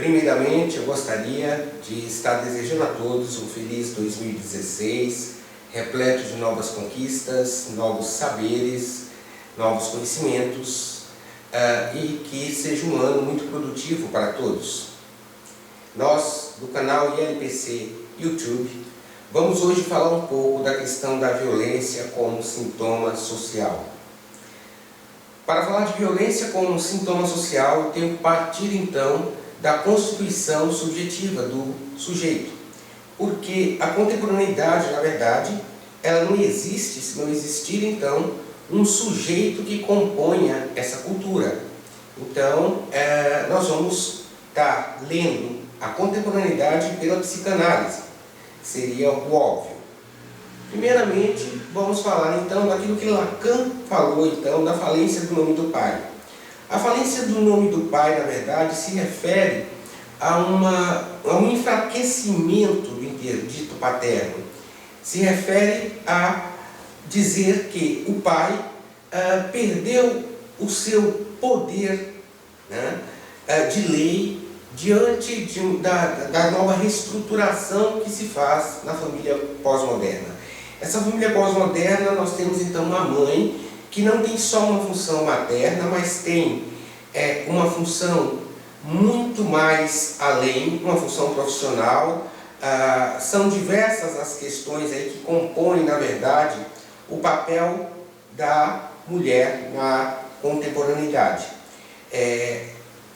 Primeiramente, eu gostaria de estar desejando a todos um feliz 2016, repleto de novas conquistas, novos saberes, novos conhecimentos e que seja um ano muito produtivo para todos. Nós, do canal ILPC YouTube, vamos hoje falar um pouco da questão da violência como sintoma social. Para falar de violência como sintoma social, eu tenho que partir então da constituição subjetiva do sujeito. Porque a contemporaneidade, na verdade, ela não existe se não existir então um sujeito que componha essa cultura. Então, nós vamos estar lendo a contemporaneidade pela psicanálise, que seria o óbvio. Primeiramente, vamos falar então daquilo que Lacan falou então da falência do nome do pai. A falência do nome do pai, na verdade, se refere a um enfraquecimento do interdito paterno. Se refere a dizer que o pai perdeu o seu poder, né, de lei diante da nova reestruturação que se faz na família pós-moderna. Essa família pós-moderna, nós temos então uma mãe que não tem só uma função materna, mas tem uma função muito mais além, uma função profissional. São diversas as questões aí que compõem, na verdade, o papel da mulher na contemporaneidade.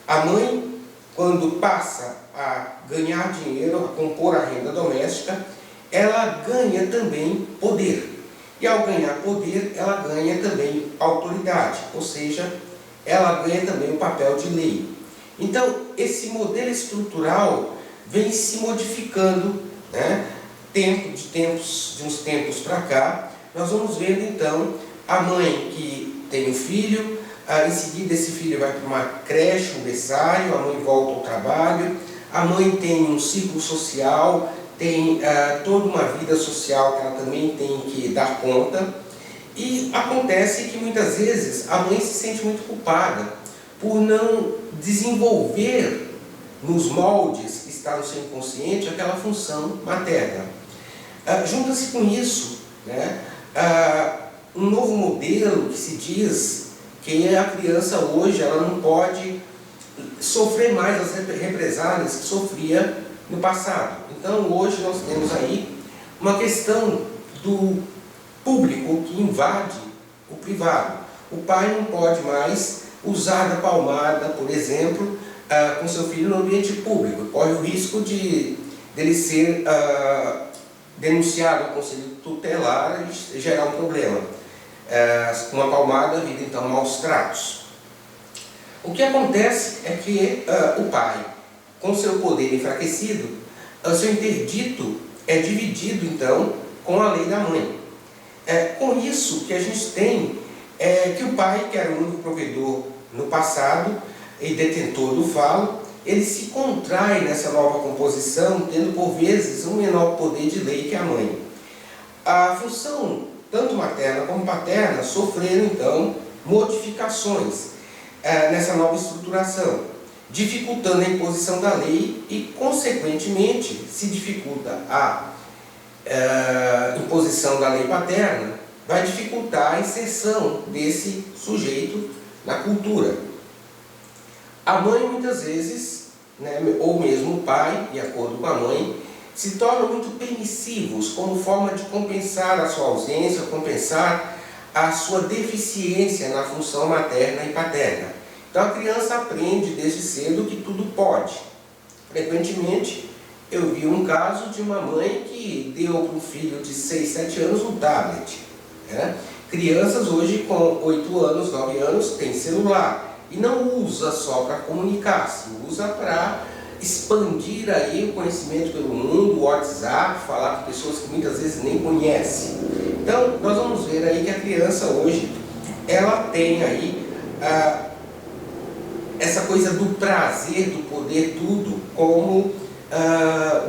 A mãe, quando passa a ganhar dinheiro, a compor a renda doméstica, ela ganha também poder. E ao ganhar poder, ela ganha também autoridade, ou seja, ela ganha também o papel de lei. Então, esse modelo estrutural vem se modificando, né? De uns tempos para cá. Nós vamos vendo então a mãe que tem um filho, em seguida esse filho vai para uma creche, um berçário, a mãe volta ao trabalho, a mãe tem um ciclo social, tem toda uma vida social que ela também tem que dar conta, e acontece que muitas vezes a mãe se sente muito culpada por não desenvolver nos moldes que está no seu inconsciente aquela função materna. Junta-se com isso, né, um novo modelo que se diz que a criança hoje ela não pode sofrer mais as represálias que sofria no passado. Então hoje nós temos aí uma questão do público que invade o privado. O pai não pode mais usar da palmada, por exemplo, com seu filho no ambiente público. Corre o risco de dele ser denunciado ao conselho tutelar e gerar um problema. Com uma palmada vira então maus tratos. O que acontece é que o pai, com seu poder enfraquecido, seu interdito é dividido então com a lei da mãe. Com isso que a gente tem que o pai, que era o único provedor no passado e detentor do falo, ele se contrai nessa nova composição, tendo por vezes um menor poder de lei que a mãe. A função, tanto materna como paterna, sofreram então modificações nessa nova estruturação, dificultando a imposição da lei e, consequentemente, se dificulta a imposição da lei paterna, vai dificultar a inserção desse sujeito na cultura. A mãe, muitas vezes, né, ou mesmo o pai, de acordo com a mãe, se tornam muito permissivos como forma de compensar a sua ausência, compensar a sua deficiência na função materna e paterna. Então a criança aprende desde cedo que tudo pode. Frequentemente, eu vi um caso de uma mãe que deu para um filho de 6, 7 anos um tablet. Né? Crianças hoje com 8 anos, 9 anos têm celular. E não usa só para comunicar, se usa para expandir aí o conhecimento pelo mundo, o WhatsApp, falar com pessoas que muitas vezes nem conhece. Então, nós vamos ver aí que a criança hoje, ela tem aí essa coisa do prazer, do poder tudo, como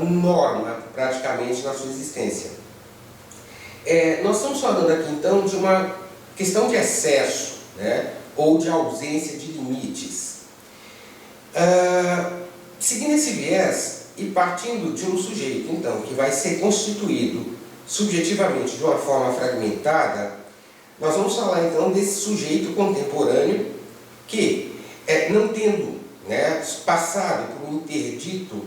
norma praticamente na sua existência. Nós estamos falando aqui então de uma questão de excesso, né, ou de ausência de limites. Seguindo esse viés e partindo de um sujeito, então, que vai ser constituído subjetivamente de uma forma fragmentada, nós vamos falar então desse sujeito contemporâneo que, não tendo, né, passado por um interdito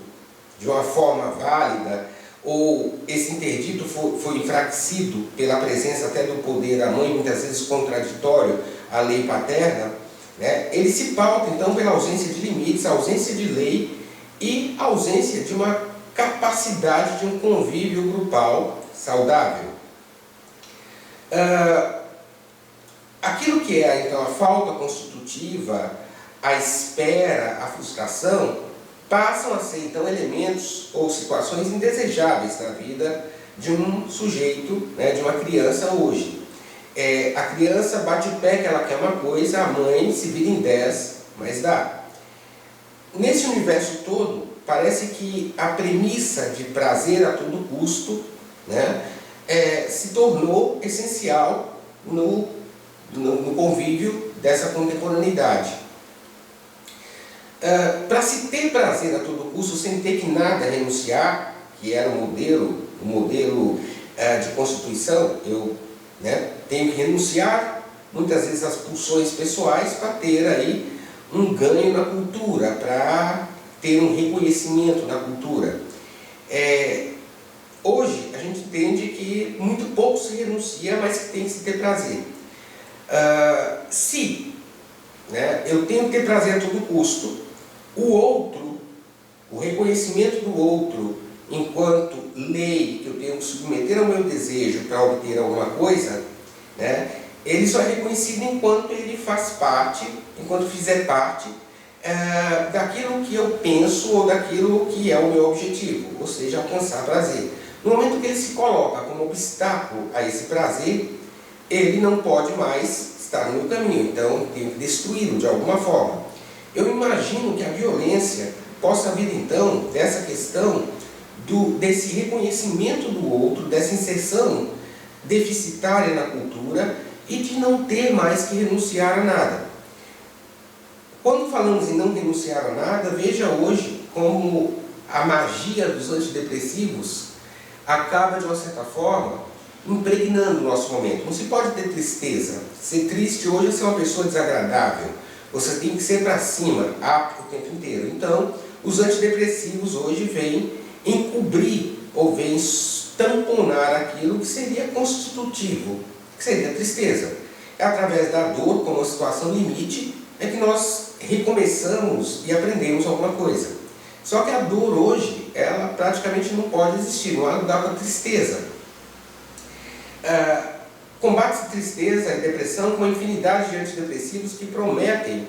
de uma forma válida, ou esse interdito foi enfraquecido pela presença até do poder da mãe, muitas vezes contraditório à lei paterna, né, ele se pauta então pela ausência de limites, ausência de lei e ausência de uma capacidade de um convívio grupal saudável. Aquilo que é então a falta constitutiva, a espera, a frustração, passam a ser então elementos ou situações indesejáveis na vida de um sujeito, né, de uma criança hoje. A criança bate o pé que ela quer uma coisa, a mãe se vira em 10, mas dá. Nesse universo todo, parece que a premissa de prazer a todo custo, né, se tornou essencial no convívio dessa contemporaneidade. Para se ter prazer a todo custo, sem ter que nada renunciar, que era o modelo de constituição, eu, né, tenho que renunciar muitas vezes às pulsões pessoais para ter aí um ganho na cultura, para ter um reconhecimento na cultura. Hoje a gente entende que muito pouco se renuncia, mas que tem que se ter prazer. Se, né, eu tenho que ter prazer a todo custo, o outro, o reconhecimento do outro enquanto lei que eu tenho que submeter ao meu desejo para obter alguma coisa, né, ele só é reconhecido enquanto ele faz parte, enquanto fizer parte daquilo que eu penso ou daquilo que é o meu objetivo, ou seja, alcançar prazer. No momento que ele se coloca como obstáculo a esse prazer, ele não pode mais estar no meu caminho, então eu tenho que destruí-lo de alguma forma. Eu imagino que a violência possa vir então dessa questão desse reconhecimento do outro, dessa inserção deficitária na cultura e de não ter mais que renunciar a nada. Quando falamos em não renunciar a nada, veja hoje como a magia dos antidepressivos acaba, de uma certa forma, impregnando o nosso momento. Não se pode ter tristeza. Ser triste hoje é ser uma pessoa desagradável. Você tem que ser para cima, o tempo inteiro. Então, os antidepressivos hoje vêm encobrir ou vêm tamponar aquilo que seria constitutivo, que seria a tristeza. É através da dor, como uma situação limite, é que nós recomeçamos e aprendemos alguma coisa. Só que a dor hoje, ela praticamente não pode existir, não há lugar para tristeza. Combate-se tristeza e depressão com uma infinidade de antidepressivos que prometem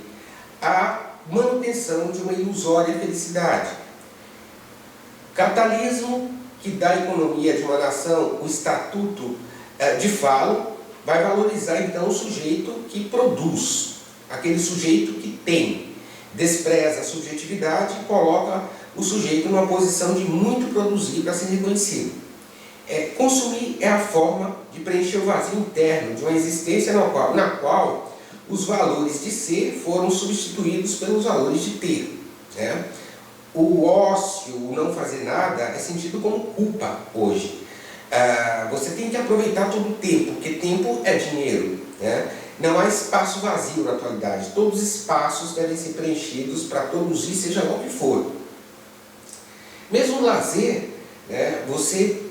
a manutenção de uma ilusória felicidade. Capitalismo, que dá à economia de uma nação o estatuto de falo, vai valorizar então o sujeito que produz, aquele sujeito que tem, despreza a subjetividade e coloca o sujeito numa posição de muito produzir para ser reconhecido. Consumir é a forma de preencher o vazio interno de uma existência na qual os valores de ser foram substituídos pelos valores de ter, né? O ócio, o não fazer nada, é sentido como culpa hoje. Você tem que aproveitar todo o tempo, porque tempo é dinheiro, né? Não há espaço vazio na atualidade. Todos os espaços devem ser preenchidos para produzir, seja lá o que for. Mesmo o lazer, né, você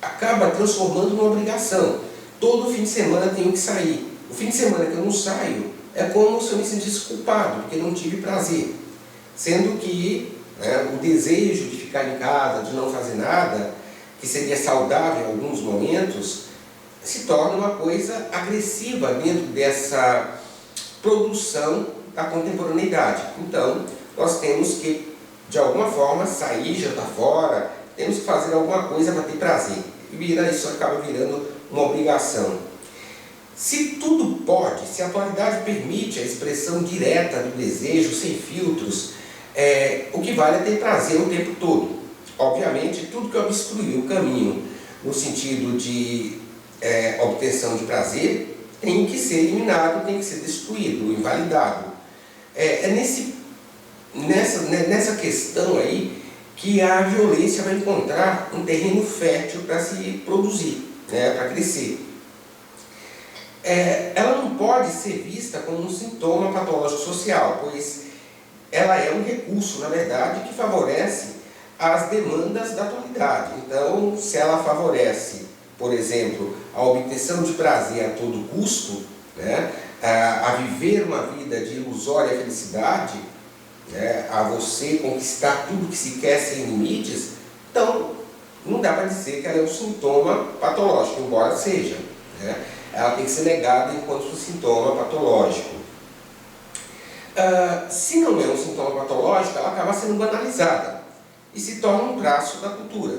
acaba transformando numa obrigação. Todo fim de semana tenho que sair. O fim de semana que eu não saio é como se eu me sentisse culpado, porque não tive prazer. Sendo que, né, o desejo de ficar em casa, de não fazer nada, que seria saudável em alguns momentos, se torna uma coisa agressiva dentro dessa produção da contemporaneidade. Então, nós temos que, de alguma forma, sair, jantar fora, temos que fazer alguma coisa para ter prazer. E isso acaba virando uma obrigação. Se tudo pode, se a atualidade permite a expressão direta do desejo, sem filtros, o que vale é ter prazer o tempo todo. Obviamente, tudo que obstruir o caminho no sentido de obtenção de prazer tem que ser eliminado, tem que ser destruído, invalidado. É nesse nessa questão aí que a violência vai encontrar um terreno fértil para se produzir, né, para crescer. Ela não pode ser vista como um sintoma patológico social, pois ela é um recurso, na verdade, que favorece as demandas da atualidade. Então, se ela favorece, por exemplo, a obtenção de prazer a todo custo, né, a viver uma vida de ilusória felicidade, né, a você conquistar tudo que se quer sem limites, então não dá para dizer que ela é um sintoma patológico, embora seja, né? Ela tem que ser negada enquanto sintoma patológico. Se não é um sintoma patológico, ela acaba sendo banalizada e se torna um traço da cultura.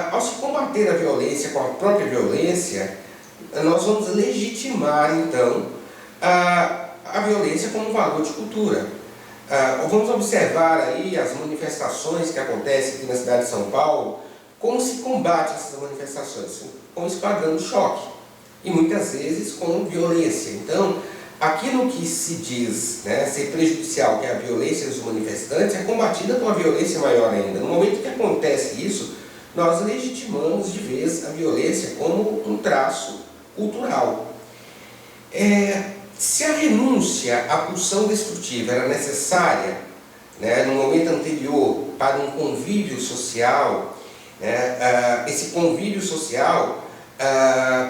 Ao se combater a violência com a própria violência, nós vamos legitimar, então, a violência como um valor de cultura. Vamos observar aí as manifestações que acontecem aqui na cidade de São Paulo, como se combate essas manifestações, com esquadrão de choque, e muitas vezes com violência. Então, aquilo que se diz, né, ser prejudicial, que é a violência dos manifestantes, é combatida com uma violência maior ainda. No momento que acontece isso, nós legitimamos de vez a violência como um traço cultural. Se a renúncia à pulsão destrutiva era necessária, né, no momento anterior para um convívio social, né, esse convívio social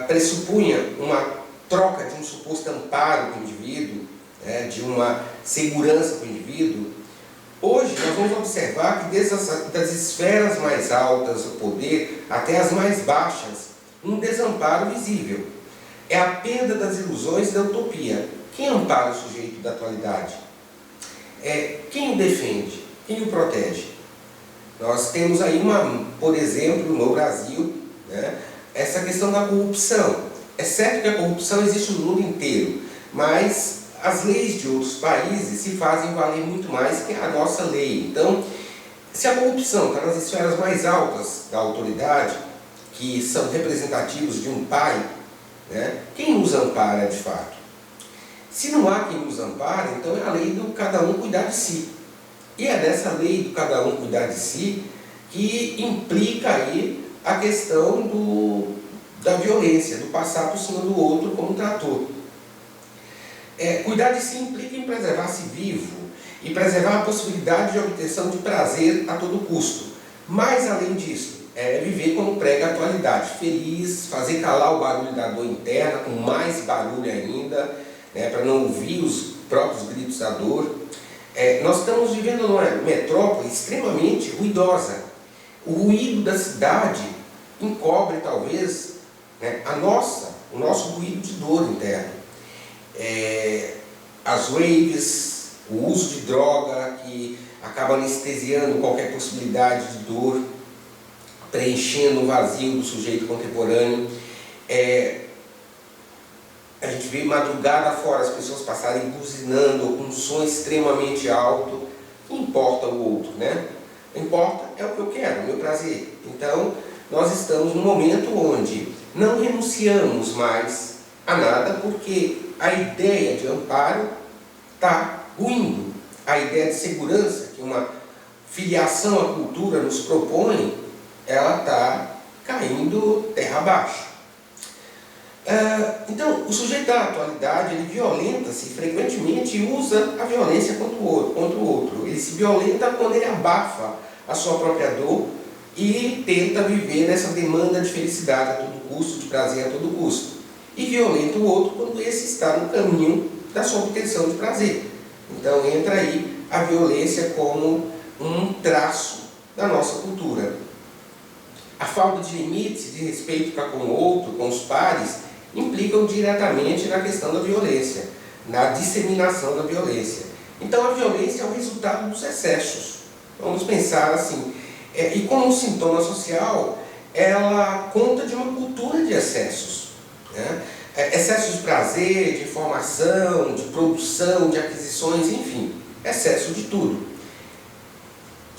pressupunha uma troca de um suposto amparo para o indivíduo, né, de uma segurança para o indivíduo. Hoje nós vamos observar que desde das esferas mais altas do poder até as mais baixas, um desamparo visível. É a perda das ilusões da utopia. Quem ampara o sujeito da atualidade? Quem o defende? Quem o protege? Nós temos aí, por exemplo, no Brasil, né, essa questão da corrupção. É certo que a corrupção existe no mundo inteiro, mas as leis de outros países se fazem valer muito mais que a nossa lei. Então, se a corrupção está nas esferas mais altas da autoridade, que são representativos de um pai, né, quem nos ampara de fato? Se não há quem nos ampara, então é a lei do cada um cuidar de si. E é nessa lei do cada um cuidar de si que implica aí a questão da violência, do passar por cima do outro como trator. Cuidar de si implica em preservar-se vivo e preservar a possibilidade de obtenção de prazer a todo custo. Mas, além disso, viver como prega a atualidade, feliz, fazer calar o barulho da dor interna, com mais barulho ainda, né, para não ouvir os próprios gritos da dor. Nós estamos vivendo numa metrópole extremamente ruidosa. O ruído da cidade encobre, talvez, né, o nosso ruído de dor interno. As raves, o uso de droga que acaba anestesiando qualquer possibilidade de dor, preenchendo o vazio do sujeito contemporâneo. A gente vê madrugada fora as pessoas passarem buzinando com um som extremamente alto. Não importa o outro, né? Importa é o que eu quero, o meu prazer. Então, nós estamos num momento onde não renunciamos mais a nada, porque a ideia de amparo está ruindo. A ideia de segurança que uma filiação à cultura nos propõe, ela está caindo terra abaixo. Então, o sujeito da atualidade, ele violenta-se frequentemente e usa a violência contra o outro. Ele se violenta quando ele abafa a sua própria dor e tenta viver nessa demanda de felicidade a todo custo, de prazer a todo custo. E violenta o outro quando esse está no caminho da sua obtenção de prazer. Então entra aí a violência como um traço da nossa cultura. A falta de limites, de respeito para com o outro, com os pares, implicam diretamente na questão da violência, na disseminação da violência. Então a violência é o resultado dos excessos. Vamos pensar assim. E como sintoma social, ela conta de uma cultura de excessos, né? Excesso de prazer, de informação, de produção, de aquisições, enfim, excesso de tudo.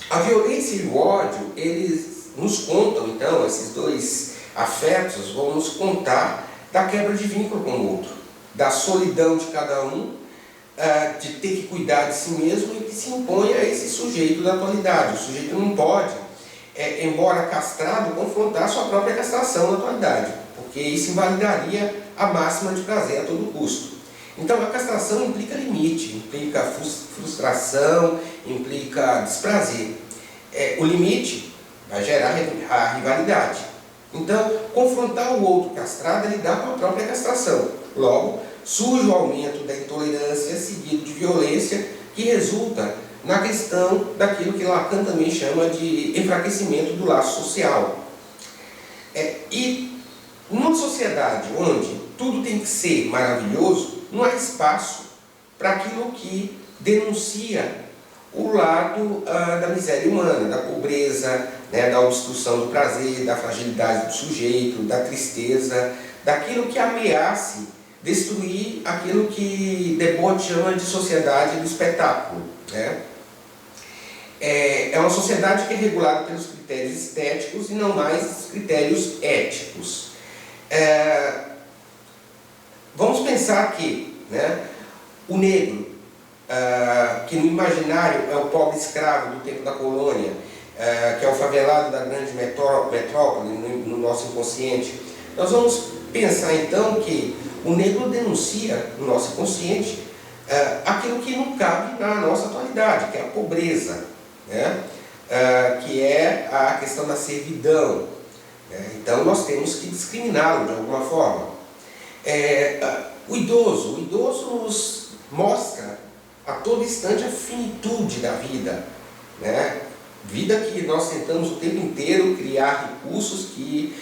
A violência e o ódio, eles nos contam, então, esses dois afetos vão nos contar da quebra de vínculo com o outro, da solidão de cada um, de ter que cuidar de si mesmo e que se impõe a esse sujeito da atualidade. O sujeito não pode, embora castrado, confrontar sua própria castração na atualidade, porque isso invalidaria a máxima de prazer a todo custo. Então a castração implica limite, implica frustração, implica desprazer. O limite vai gerar a rivalidade. Então, confrontar o outro castrado é lidar com a própria castração. Logo, surge o aumento da intolerância seguido de violência, que resulta na questão daquilo que Lacan também chama de enfraquecimento do laço social. E numa sociedade onde tudo tem que ser maravilhoso, não há espaço para aquilo que denuncia o lado da miséria humana, da pobreza, né, da obstrução do prazer, da fragilidade do sujeito, da tristeza, daquilo que ameace destruir aquilo que Debord chama de sociedade do espetáculo, né? É uma sociedade que é regulada pelos critérios estéticos e não mais os critérios éticos. Vamos pensar que, né, o negro, que no imaginário é o pobre escravo do tempo da colônia, que é o favelado da grande metrópole no nosso inconsciente, nós vamos pensar então que o negro denuncia no nosso inconsciente aquilo que não cabe na nossa atualidade, que é a pobreza, né? Que é a questão da servidão. Então nós temos que discriminá-lo de alguma forma. O idoso nos mostra a todo instante a finitude da vida, né? Vida que nós tentamos o tempo inteiro criar recursos que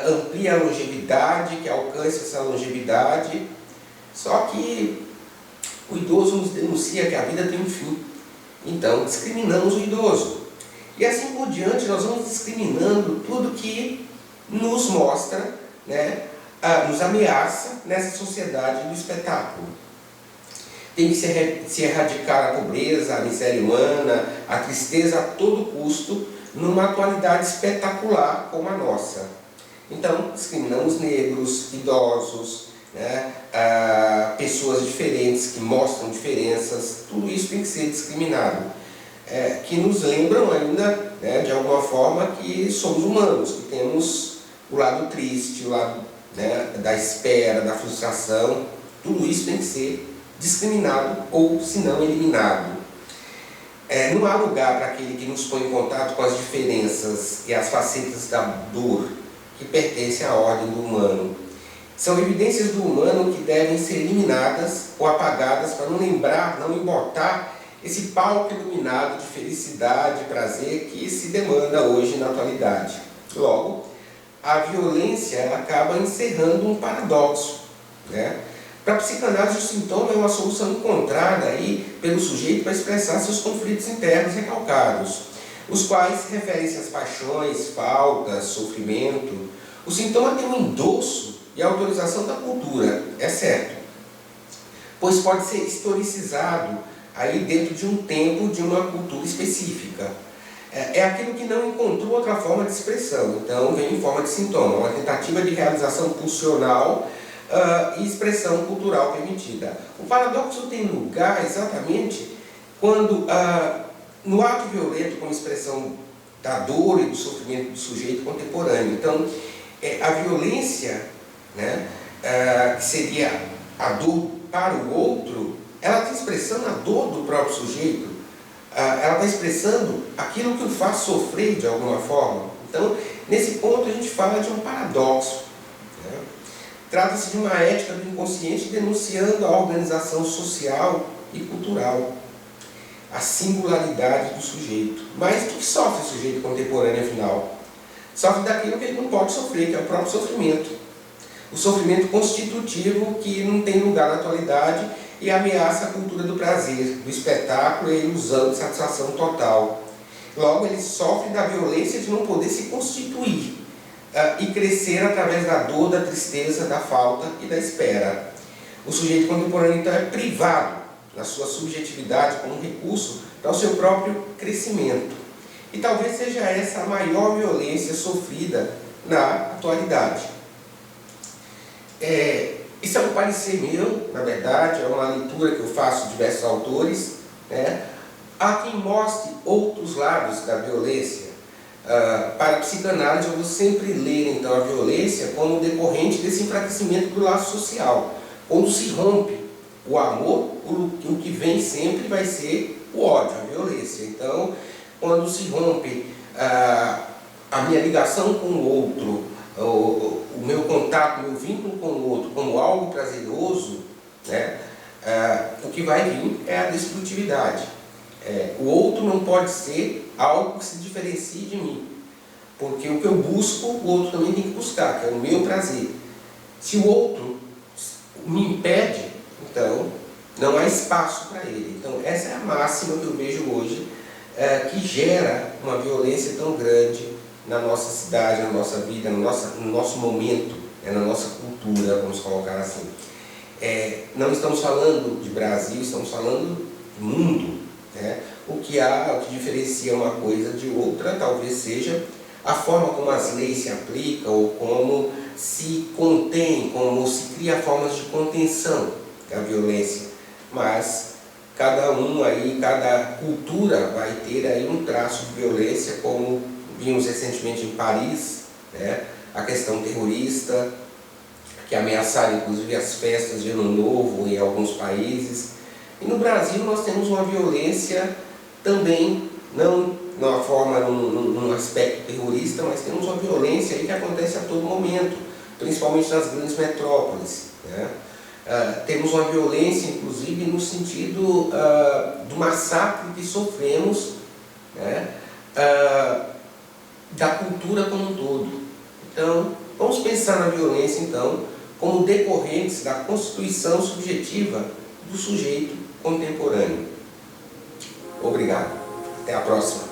ampliem a longevidade, que alcance essa longevidade, só que o idoso nos denuncia que a vida tem um fim, então discriminamos o idoso. E assim por diante nós vamos discriminando tudo que nos mostra, né, nos ameaça nessa sociedade do espetáculo. Tem que se erradicar a pobreza, a miséria humana, a tristeza a todo custo, numa atualidade espetacular como a nossa. Então, discriminamos negros, idosos, né, pessoas diferentes que mostram diferenças, tudo isso tem que ser discriminado. Que nos lembram ainda, né, de alguma forma, que somos humanos, que temos o lado triste, o lado, né, da espera, da frustração, tudo isso tem que ser discriminado ou, se não, eliminado. Não há lugar para aquele que nos põe em contato com as diferenças e as facetas da dor que pertencem à ordem do humano. São evidências do humano que devem ser eliminadas ou apagadas para não lembrar, não embotar esse palco iluminado de felicidade e prazer que se demanda hoje na atualidade. Logo, a violência ela acaba encerrando um paradoxo, né? Para a psicanálise, o sintoma é uma solução encontrada aí pelo sujeito para expressar seus conflitos internos recalcados, os quais referem-se às paixões, faltas, sofrimento. O sintoma tem um endosso e autorização da cultura, é certo, pois pode ser historicizado aí dentro de um tempo, de uma cultura específica. É aquilo que não encontrou outra forma de expressão, então vem em forma de sintoma, uma tentativa de realização pulsional e expressão cultural permitida. O paradoxo tem lugar exatamente quando, no ato violento como expressão da dor e do sofrimento do sujeito contemporâneo. Então, a violência, né, que seria a dor para o outro, ela está expressando a dor do próprio sujeito, ela está expressando aquilo que o faz sofrer de alguma forma. Então, nesse ponto a gente fala de um paradoxo. Trata-se de uma ética do inconsciente denunciando a organização social e cultural, a singularidade do sujeito. Mas do que sofre o sujeito contemporâneo, afinal? Sofre daquilo que ele não pode sofrer, que é o próprio sofrimento. O sofrimento constitutivo que não tem lugar na atualidade e ameaça a cultura do prazer, do espetáculo e a ilusão de satisfação total. Logo, ele sofre da violência de não poder se constituir e crescer através da dor, da tristeza, da falta e da espera. O sujeito contemporâneo, então, é privado na sua subjetividade como um recurso para o seu próprio crescimento. E talvez seja essa a maior violência sofrida na atualidade. Isso é um parecer meu, na verdade, é uma leitura que eu faço de diversos autores, né? Há quem mostre outros lados da violência. Para a psicanálise, eu vou sempre ler então a violência como decorrente desse enfraquecimento do laço social. Quando se rompe o amor, o que vem sempre vai ser o ódio, a violência. Então, quando se rompe a minha ligação com o outro, o meu contato, o meu vínculo com o outro como algo prazeroso, né, o que vai vir é a destrutividade. O outro não pode ser algo que se diferencie de mim, porque o que eu busco, o outro também tem que buscar, que é o meu prazer. Se o outro me impede, então não há espaço para ele. Então essa é a máxima que eu vejo hoje, que gera uma violência tão grande na nossa cidade, na nossa vida, no nosso momento, na nossa cultura, vamos colocar assim. Não estamos falando de Brasil, estamos falando de mundo, né? O que diferencia uma coisa de outra talvez seja a forma como as leis se aplicam, ou como se contém, como se cria formas de contenção da violência. Mas cada cultura vai ter aí um traço de violência, como vimos recentemente em Paris, né? A questão terrorista, que ameaçaram inclusive as festas de Ano Novo em alguns países. E no Brasil nós temos uma violência também, não num aspecto terrorista, mas temos uma violência aí que acontece a todo momento, principalmente nas grandes metrópoles, né? Temos uma violência, inclusive, no sentido do massacre que sofremos, né, da cultura como um todo. Então, vamos pensar na violência, então, como decorrentes da constituição subjetiva do sujeito contemporâneo. Obrigado. Até a próxima.